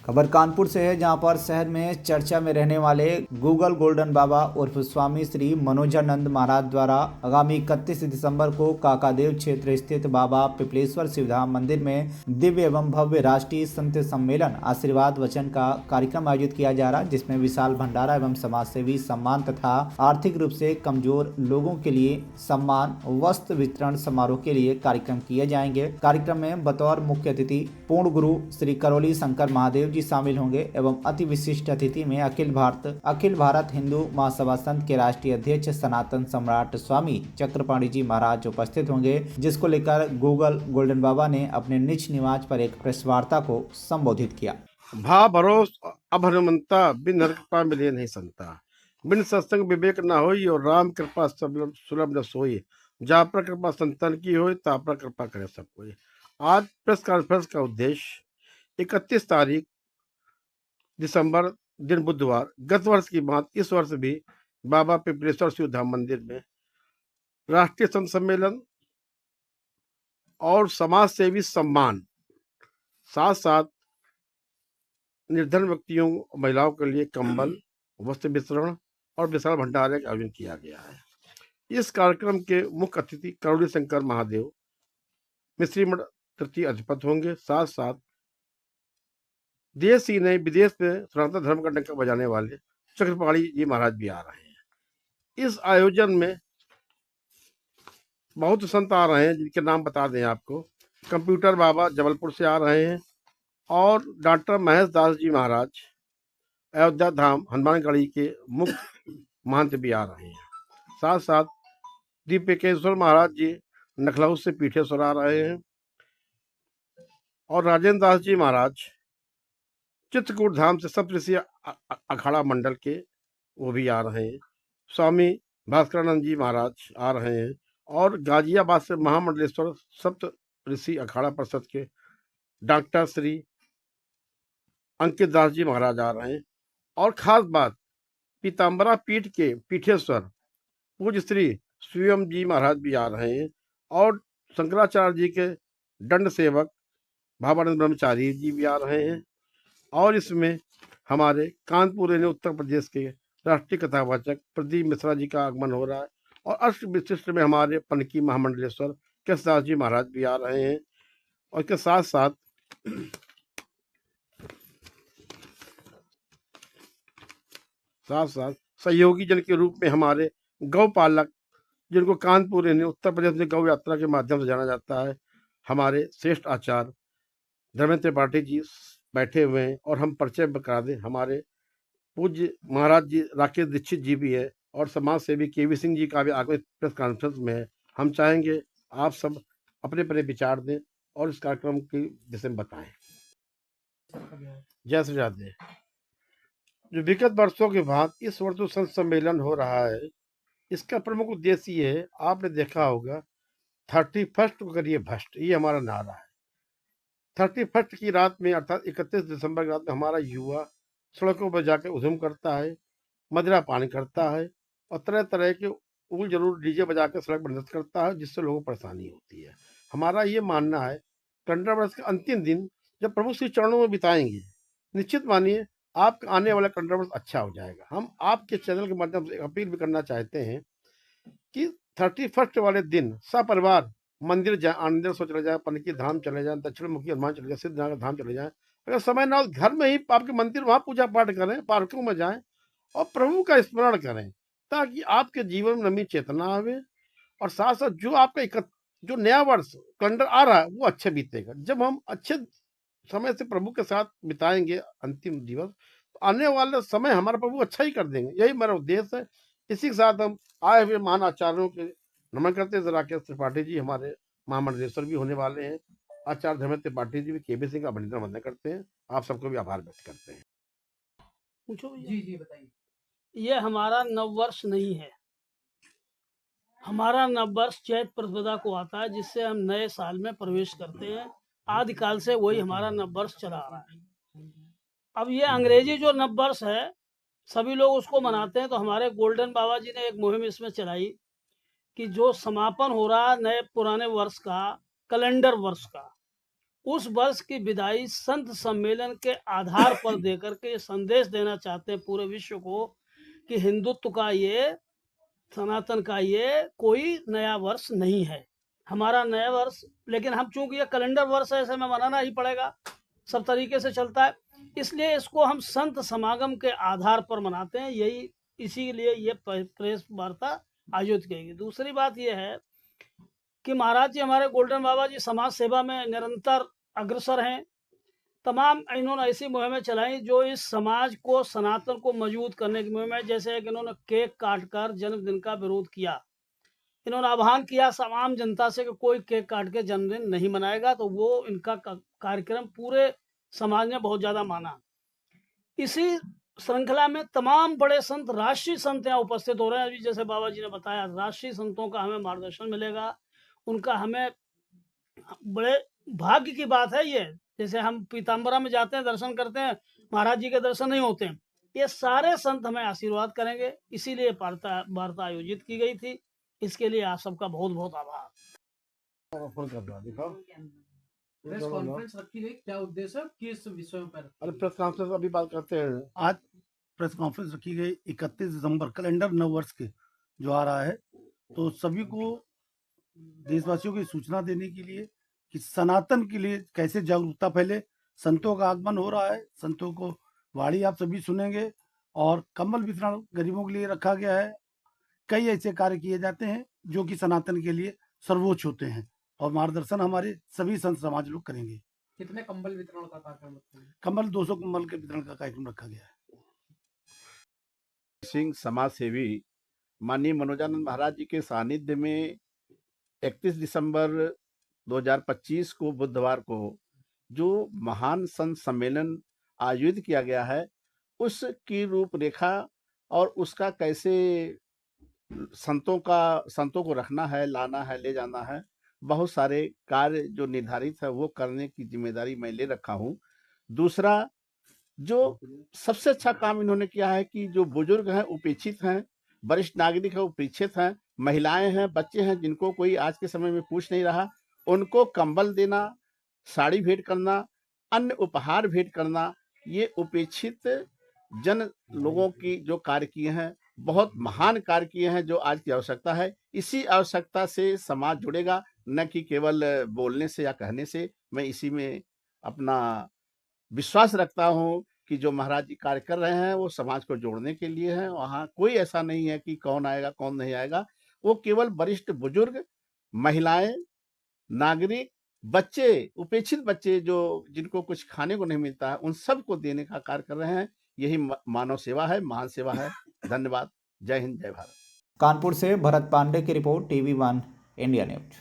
खबर कानपुर से है, जहां पर शहर में चर्चा में रहने वाले गूगल गोल्डन बाबा उर्फ स्वामी श्री मनोजानंद महाराज द्वारा आगामी 31 दिसंबर को काकादेव क्षेत्र स्थित बाबा पिपलेश्वर शिवधाम मंदिर में दिव्य एवं भव्य राष्ट्रीय संत सम्मेलन आशीर्वाद वचन का कार्यक्रम आयोजित किया जा रहा है, जिसमें विशाल भंडारा एवं समाज सेवी सम्मान तथा आर्थिक रूप से कमजोर लोगों के लिए सम्मान वस्त्र वितरण समारोह के लिए कार्यक्रम किए जाएंगे। कार्यक्रम में बतौर मुख्य अतिथि पूर्ण गुरु श्री करौली शंकर महादेव जी शामिल होंगे एवं अति विशिष्ट अतिथि में अखिल भारत हिंदू महासभा संघ के राष्ट्रीय अध्यक्ष सनातन सम्राट स्वामी चक्रपाणी जी महाराज उपस्थित होंगे, जिसको लेकर गूगल गोल्डन बाबा ने अपने निज निवास पर एक प्रेस वार्ता को संबोधित किया। भा भरोस अब हनुमंता बिन हर कृपा मिले नहीं संता, बिन सत्संग विवेक न होई और राम कृपा सुलभ न सोई, जा पर कृपा संतन की होई ता पर कृपा करे सब कोई। आज प्रेस कॉन्फ्रेंस का उद्देश्य 31 तारीख दिसंबर दिन बुधवार गत वर्ष की बात इस वर्ष भी बाबा पिपलेश्वर शिव धाम मंदिर में राष्ट्रीय संत सम्मेलन और समाज सेवी सम्मान, साथ साथ निर्धन व्यक्तियों महिलाओं के लिए कंबल वस्त्र वितरण और विशाल भंडारे का आयोजन किया गया है। इस कार्यक्रम के मुख्य अतिथि करौली शंकर महादेव मिश्री मठ तृतीय अधिपति होंगे। साथ साथ देश ही नहीं विदेश में सनातन धर्म का डंका बजाने वाले चक्रपाणी जी महाराज भी आ रहे हैं। इस आयोजन में बहुत संत आ रहे हैं, जिनके नाम बता दें आपको। कंप्यूटर बाबा जबलपुर से आ रहे हैं और डॉक्टर महेश दास जी महाराज अयोध्या धाम हनुमानगढ़ी के मुख्य महंत भी आ रहे हैं। साथ साथ दीपेकेश्वर महाराज जी नखलऊ से पीठेश्वर आ रहे हैं और राजेंद्र दास जी महाराज चित्रकूट धाम से सप्तऋषि अखाड़ा मंडल के वो भी आ रहे हैं। स्वामी भास्करानंद जी महाराज आ रहे हैं और गाजियाबाद से महामंडलेश्वर सप्त ऋषि अखाड़ा परिषद के डॉक्टर श्री अंकित दास जी महाराज आ रहे हैं। और खास बात, पीताम्बरा पीठ के पीठेश्वर पूज्य श्री स्वयं जी महाराज भी आ रहे हैं और शंकराचार्य जी के दंड सेवक भावानंद ब्रह्मचारी जी भी आ रहे हैं। और इसमें हमारे कानपुर यानी उत्तर प्रदेश के राष्ट्रीय कथावाचक प्रदीप मिश्रा जी का आगमन हो रहा है और अष्ट विशिष्ट में हमारे पनकी महामंडलेश्वर केशदास जी महाराज भी आ रहे हैं। और इसके साथ साथ सहयोगी जन के रूप में हमारे गौपालक, जिनको कानपुर यानी उत्तर प्रदेश में गौ यात्रा के माध्यम से जाना जाता है, हमारे श्रेष्ठ आचार्य धर्मेंद्र त्रिपाठी जी बैठे हुए हैं। और हम परिचय करा दें, हमारे पूज्य महाराज जी राकेश दीक्षित जी भी है और समाज सेवी केवी सिंह जी का भी आगमन प्रेस कॉन्फ्रेंस में है। हम चाहेंगे आप सब अपने अपने विचार दें और इस कार्यक्रम के विषय में बताएं। जय श्री राधे। जो विगत वर्षों के बाद इस वर्ष जो संत सम्मेलन हो रहा है, इसका प्रमुख उद्देश्य ये है, आपने देखा होगा 31 को करिए भ्रष्ट, ये हमारा नारा है। 31 की रात में अर्थात 31 दिसंबर की रात में हमारा युवा सड़कों पर जाकर उधम करता है, मदिरा पान करता है और तरह तरह के उल जरूर डीजे बजा के सड़क पर नृत्य करता है, जिससे लोगों को परेशानी होती है। हमारा ये मानना है, कैलेंडर वर्ष के अंतिम दिन जब प्रभु श्री चरणों में बिताएंगे, निश्चित मानिए आपका आने वाला कैलेंडर वर्ष अच्छा हो जाएगा। हम आपके चैनल के माध्यम से अपील भी करना चाहते हैं कि 31 वाले दिन सपरिवार मंदिर जाए, आनंदेश्वर चले जाए, पनकी धाम चले जाए, दक्षिण मुखी हनुमान चले जाए, सिद्धनाथ धाम चले जाए। अगर समय ना हो घर में ही आपके मंदिर वहां पूजा पाठ करें, पार्कों में जाएं और प्रभु का स्मरण करें, ताकि आपके जीवन में नवी चेतना आवे और साथ साथ जो आपका जो नया वर्ष कैलेंडर आ रहा है वो अच्छे बीतेगा। जब हम अच्छे समय से प्रभु के साथ बिताएंगे अंतिम दिवस, तो आने वाला समय हमारा प्रभु अच्छा ही कर देंगे। यही मेरा उद्देश्य है। इसी के साथ हम आए हुए महान आचार्यों के नमन करते हैं। राकेश त्रिपाठी जी हमारे महामंडलेश्वर भी होने वाले हैं, आचार्य धर्मेंद्र त्रिपाठी जी भी केबी सिंह का अभिनंदन वंदन करते हैं। आप सबको भी आभार व्यक्त करते हैं। पूछो जी जी बताइए। ये हमारा नववर्ष नहीं है, हमारा नववर्ष चैत प्रतिपदा को आता है, जिससे हम नए साल में प्रवेश करते हैं। आदिकाल से वही हमारा नववर्ष चला आ रहा है। अब ये अंग्रेजी जो नववर्ष है सभी लोग उसको मनाते हैं, तो हमारे गोल्डन बाबा जी ने एक मुहिम इसमें चलाई कि जो समापन हो रहा है नए पुराने वर्ष का, कैलेंडर वर्ष का, उस वर्ष की विदाई संत सम्मेलन के आधार पर देकर के ये संदेश देना चाहते हैं पूरे विश्व को कि हिंदुत्व का ये, सनातन का ये कोई नया वर्ष नहीं है, हमारा नया वर्ष। लेकिन हम चूंकि ये कैलेंडर वर्ष है, ऐसे में मनाना ही पड़ेगा, सब तरीके से चलता है, इसलिए इसको हम संत समागम के आधार पर मनाते हैं। यही इसीलिए ये प्रेस वार्ता आयोजित की गई। दूसरी बात यह है कि महाराज जी हमारे गोल्डन बाबा जी समाज सेवा में निरंतर अग्रसर हैं। तमाम इन्होंने ऐसी मुहिमें चलाई जो इस समाज को, सनातन को मजबूत करने की मुहिम है। जैसे कि इन्होंने केक काटकर जन्मदिन का विरोध किया, इन्होंने आह्वान किया तमाम जनता से कि कोई केक काट के जन्मदिन नहीं मनाएगा, तो वो इनका कार्यक्रम पूरे समाज ने बहुत ज्यादा माना। इसी श्रृंखला में तमाम बड़े संत, राष्ट्रीय संत यहाँ उपस्थित हो रहे हैं। अभी जैसे बाबा जी ने बताया, राष्ट्रीय संतों का हमें मार्गदर्शन मिलेगा, उनका हमें बड़े भाग्य की बात है ये। जैसे हम पीताम्बरा में जाते हैं, दर्शन करते हैं, महाराज जी के दर्शन नहीं होते हैं, ये सारे संत हमें आशीर्वाद करेंगे। इसीलिए वार्ता आयोजित की गई थी। इसके लिए आप सबका बहुत बहुत आभार। प्रेस कॉन्फ्रेंस रखी गई, क्या उद्देश्य है, किस विषयों पर? अरे प्रेस कॉन्फ्रेंस अभी बात करते हैं। आज प्रेस कॉन्फ्रेंस रखी गई 31 दिसंबर, कैलेंडर नव वर्ष के जो आ रहा है, तो सभी को देशवासियों की सूचना देने के लिए कि सनातन के लिए कैसे जागरूकता फैले। संतों का आगमन हो रहा है, संतों को वाणी आप सभी सुनेंगे, और कंबल वितरण गरीबों के लिए रखा गया है। कई ऐसे कार्य किए जाते हैं जो कि सनातन के लिए सर्वोच्च होते हैं, और मार्गदर्शन हमारे सभी संत समाज लोग करेंगे। कितने कंबल वितरण का कार्यक्रम रखा है? कंबल 200 कंबल के वितरण का कार्यक्रम रखा गया है। सिंह समाज सेवी माननीय मनोजानंद महाराज जी के सानिध्य में 31 दिसंबर 2025 को बुधवार को जो महान संत सम्मेलन आयोजित किया गया है, उसकी रूपरेखा और उसका कैसे संतों को रखना है, लाना है, ले जाना है, बहुत सारे कार्य जो निर्धारित है वो करने की जिम्मेदारी मैं ले रखा हूँ। दूसरा, जो सबसे अच्छा काम इन्होंने किया है कि जो बुजुर्ग हैं, उपेक्षित हैं, वरिष्ठ नागरिक हैं, उपेक्षित हैं, महिलाएं हैं, बच्चे हैं, जिनको कोई आज के समय में पूछ नहीं रहा, उनको कंबल देना, साड़ी भेंट करना, अन्य उपहार भेंट करना, ये उपेक्षित जन लोगों की जो कार्य किए हैं, बहुत महान कार्य किए हैं, जो आज की आवश्यकता है। इसी आवश्यकता से समाज जुड़ेगा, न कि केवल बोलने से या कहने से। मैं इसी में अपना विश्वास रखता हूँ कि जो महाराज जी कार्य कर रहे हैं वो समाज को जोड़ने के लिए है। वहाँ कोई ऐसा नहीं है कि कौन आएगा कौन नहीं आएगा, वो केवल वरिष्ठ बुजुर्ग, महिलाएं, नागरिक, बच्चे, उपेक्षित बच्चे जो जिनको कुछ खाने को नहीं मिलता है, उन सबको देने का कार्य कर रहे हैं। यही मानव सेवा है, महान सेवा है। धन्यवाद। जय हिंद, जय भारत। कानपुर से भरत पांडे की रिपोर्ट, TV1 इंडिया न्यूज।